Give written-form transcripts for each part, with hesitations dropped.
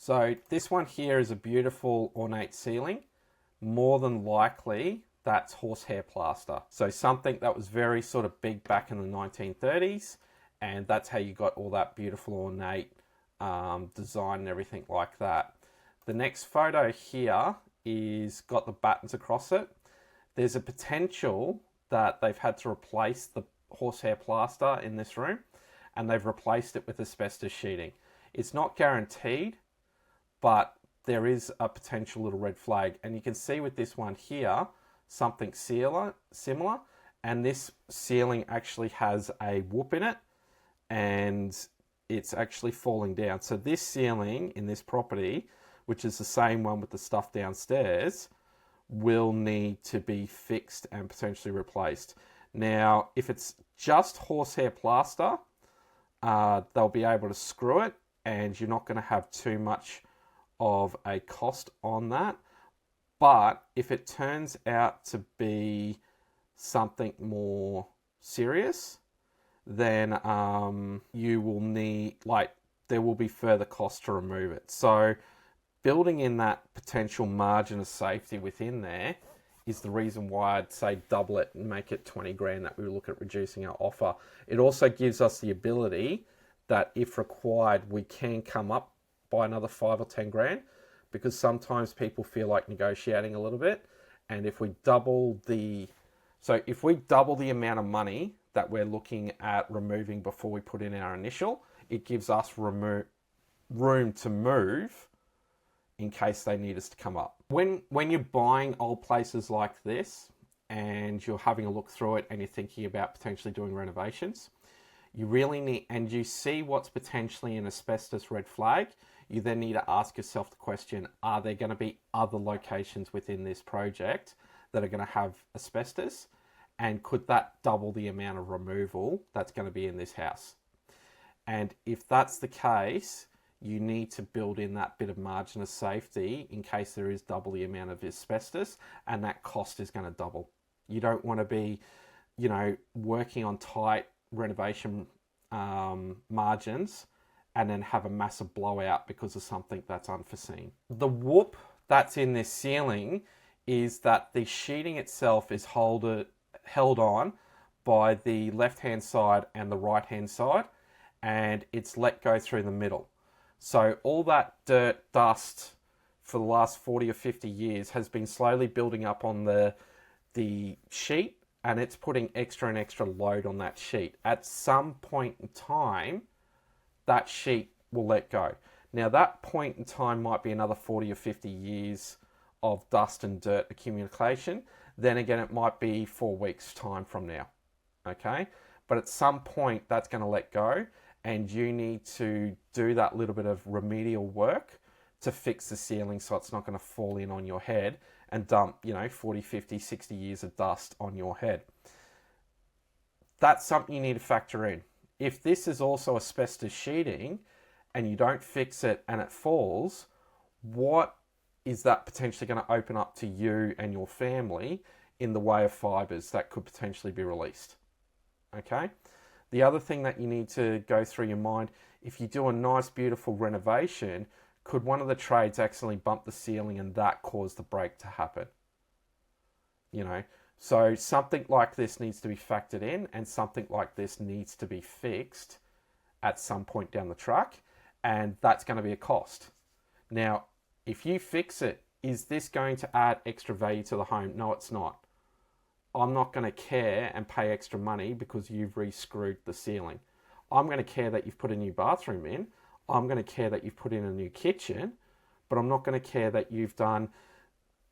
So this one here is a beautiful ornate ceiling. More than likely, that's horsehair plaster. So something that was very sort of big back in the 1930s, and that's how you got all that beautiful ornate design and everything like that. The next photo here is got the battens across it. There's a potential that they've had to replace the horsehair plaster in this room, and they've replaced it with asbestos sheeting. It's not guaranteed, but there is a potential little red flag. And you can see with this one here, something similar. And this ceiling actually has a whoop in it, and it's actually falling down. So this ceiling in this property, which is the same one with the stuff downstairs, will need to be fixed and potentially replaced. Now, if it's just horsehair plaster, they'll be able to screw it, and you're not going to have too much of a cost on that. But if it turns out to be something more serious, then you will need, there will be further cost to remove it. So building in that potential margin of safety within there is the reason why I'd say double it and make it 20 grand that we look at reducing our offer. It also gives us the ability that if required, we can come up by another 5 or 10 grand, because sometimes people feel like negotiating a little bit. And if we double the amount of money that we're looking at removing before we put in our initial, it gives us room to move in case they need us to come up. When you're buying old places like this and you're having a look through it and you're thinking about potentially doing renovations, you really need, and you see what's potentially an asbestos red flag, you then need to ask yourself the question, are there going to be other locations within this project that are going to have asbestos? And could that double the amount of removal that's going to be in this house? And if that's the case, you need to build in that bit of margin of safety in case there is double the amount of asbestos, and that cost is going to double. You don't want to be, working on tight renovation margins and then have a massive blowout because of something that's unforeseen. The whoop that's in this ceiling is that the sheeting itself is held on by the left-hand side and the right-hand side, and it's let go through the middle. So all that dirt, dust for the last 40 or 50 years has been slowly building up on the sheet, and it's putting extra and extra load on that sheet. At some point in time, that sheet will let go. Now that point in time might be another 40 or 50 years of dust and dirt accumulation. Then again, it might be 4 weeks time from now, okay? But at some point that's gonna let go, and you need to do that little bit of remedial work to fix the ceiling so it's not gonna fall in on your head and dump, 40, 50, 60 years of dust on your head. That's something you need to factor in. If this is also asbestos sheeting and you don't fix it and it falls, what is that potentially going to open up to you and your family in the way of fibers that could potentially be released? Okay. The other thing that you need to go through your mind, if you do a nice, beautiful renovation, could one of the trades accidentally bump the ceiling and that cause the break to happen? So something like this needs to be factored in, and something like this needs to be fixed at some point down the track, and that's going to be a cost. Now, if you fix it, is this going to add extra value to the home? No, it's not. I'm not going to care and pay extra money because you've re-screwed the ceiling. I'm going to care that you've put a new bathroom in. I'm going to care that you've put in a new kitchen, but I'm not going to care that you've done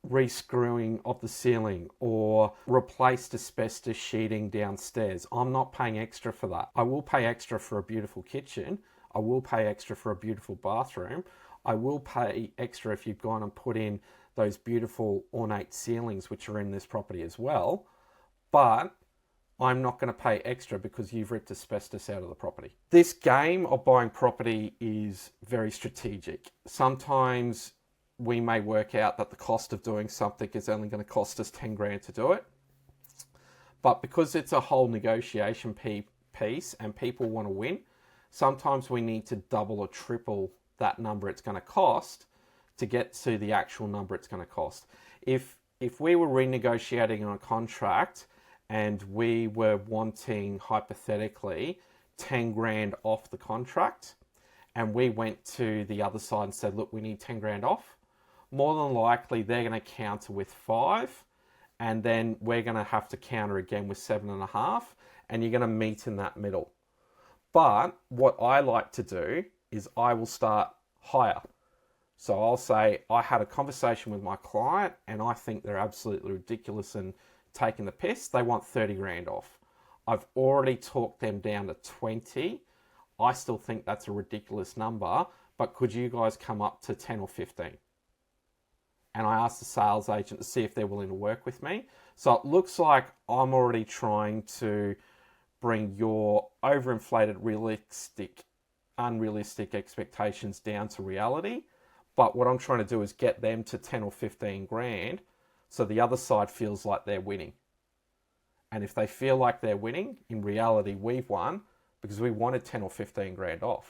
re-screwing of the ceiling or replaced asbestos sheeting downstairs. I'm not paying extra for that. I will pay extra for a beautiful kitchen. I will pay extra for a beautiful bathroom. I will pay extra if you've gone and put in those beautiful ornate ceilings which are in this property as well. But I'm not going to pay extra because you've ripped asbestos out of the property. This game of buying property is very strategic. Sometimes we may work out that the cost of doing something is only going to cost us 10 grand to do it. But because it's a whole negotiation piece and people want to win, sometimes we need to double or triple that number it's going to cost to get to the actual number it's going to cost. If we were renegotiating on a contract and we were wanting, hypothetically, 10 grand off the contract, and we went to the other side and said, look, we need 10 grand off, more than likely they're going to counter with 5, and then we're going to have to counter again with 7.5, and you're going to meet in that middle. But what I like to do is I will start higher. So I'll say, I had a conversation with my client and I think they're absolutely ridiculous and taking the piss. They want 30 grand off. I've already talked them down to 20. I still think that's a ridiculous number, but could you guys come up to 10 or 15? And I asked the sales agent to see if they're willing to work with me. So it looks like I'm already trying to bring your overinflated, unrealistic expectations down to reality. But what I'm trying to do is get them to 10 or 15 grand so the other side feels like they're winning. And if they feel like they're winning, in reality, we've won because we wanted 10 or 15 grand off.